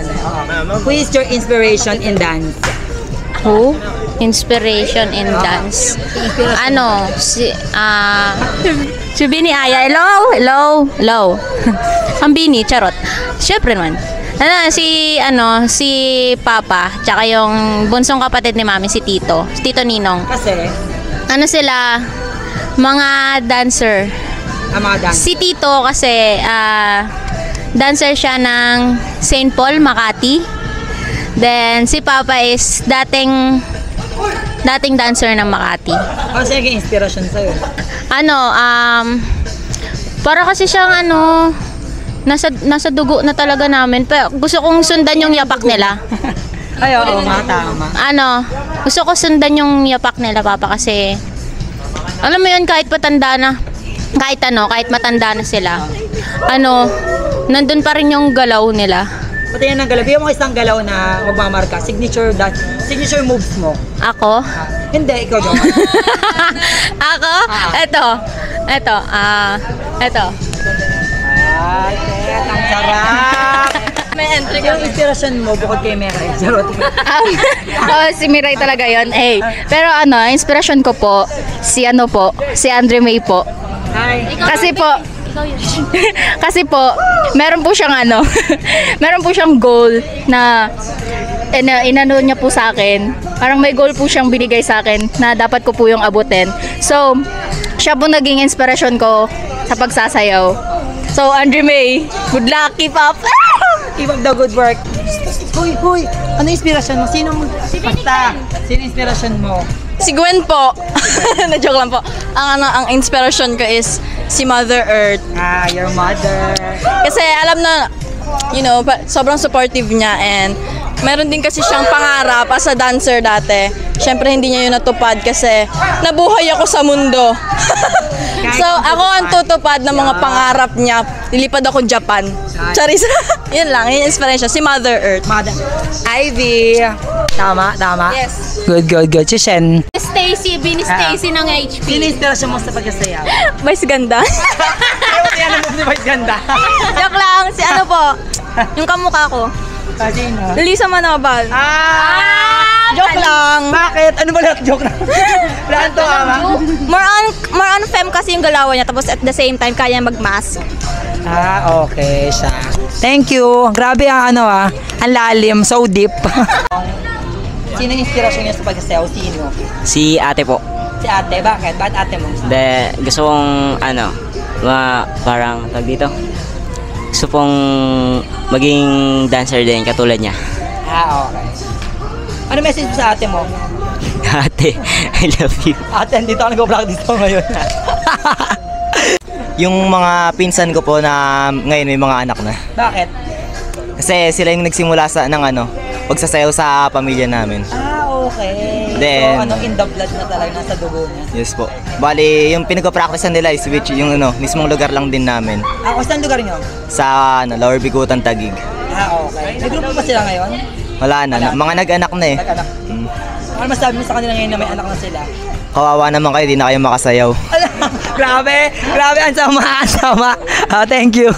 naman. Who is your inspiration in dance? Who? Inspiration in dance. Ano? Si Bini Aya. Hello. Ang Bini, charot. Siyempre naman. Si Papa, tsaka yung bunsong kapatid ni Mami, si Tito Ninong. Kasi? Ano sila? Mga dancer. Mga dancer. Si Tito kasi, dancer siya ng St. Paul, Makati. Then, si Papa is dating dancer ng Makati. Ano siya naging inspiration sa'yo? Para kasi siyang nasa dugo na talaga namin. Pero gusto kong sundan yung yapak nila. Ay, oo, tama. Gusto ko sundan yung yapak nila, Papa, kasi alam mo yun, kahit matanda na sila, nandun pa rin yung galaw nila. Pati yan ang galaw. Bigyan mo isang galaw na magmamarka. Signature moves mo. Ako? Hindi, ikaw daw. Ako? Ito. Ay, Tet, ang sarap! May entry Yung inspiration mo bukod kay Miray. Charot. Si Miray talaga yon. Pero inspiration ko po, si Andre May po. Hi. Kasi po, meron po siyang goal na inano niya po sa akin. Parang may goal po siyang binigay sa akin na dapat ko po yung abutin. So, siya po naging inspiration ko sa pagsasayaw. So, Andre May, good luck, keep up! Keep up the good work. Hoy, ano inspiration mo? Sino inspiration mo? Si Gwen po. Na-joke lang po. Ang inspiration ko is si Mother Earth. Your mother. Kasi alam na, sobrang supportive niya, and meron din kasi siyang pangarap as a dancer dati. Siyempre hindi niya yun natupad kasi nabuhay ako sa mundo. So ako ang tutupad ng mga pangarap niya. Lilipad ako Japan. Charis. Yun lang, yun inspiration. Si Mother Earth. Ivy. Tama. Yes. Good. Chishen. Bini Stacy ng HP. Sino inspiration mo sa pagkasayaw? Vice ganda. Ayaw mo yan ang move ni Vice Ganda. Joke lang. Si yung kamukha ko. Sino? Lisa Manobal. Joke lang. Bakit? Ano ba lahat joke lang? Lahat to, ama? More on femme kasi yung galawan niya, tapos at the same time kaya mag-mask. Okay siya. Thank you. Grabe ang ang lalim, so deep. Sino yung inspirasyon niya sa pagsasayaw? Sino? Si ate po. Si ate? Bakit? Bakit ate mo? Gusto kong parang tag dito. Gusto pong maging dancer din katulad niya. Okay. Ano message mo sa ate mo? Ate, I love you. Ate, dito ako nag-vlog dito ngayon. Yung mga pinsan ko po na ngayon may mga anak na. Bakit? Kasi sila yung nagsimula pagsasayaw sa pamilya namin. Okay. Then, So, in the blood na talaga, nasa dugo niya. Yes po. Bali, yung pinag-practice nila is yung mismong lugar lang din namin. Saan lugar niyo? Sa Lower Bigutan, Taguig. Okay. May grupo pa sila ngayon? Wala na. Mga nag-anak na eh. Nag-anak. Ano masabi mo sa kanila ngayon na may anak na sila? Kawawa naman kayo, di na kayo makasayaw. Grabe, ang sama. Thank you.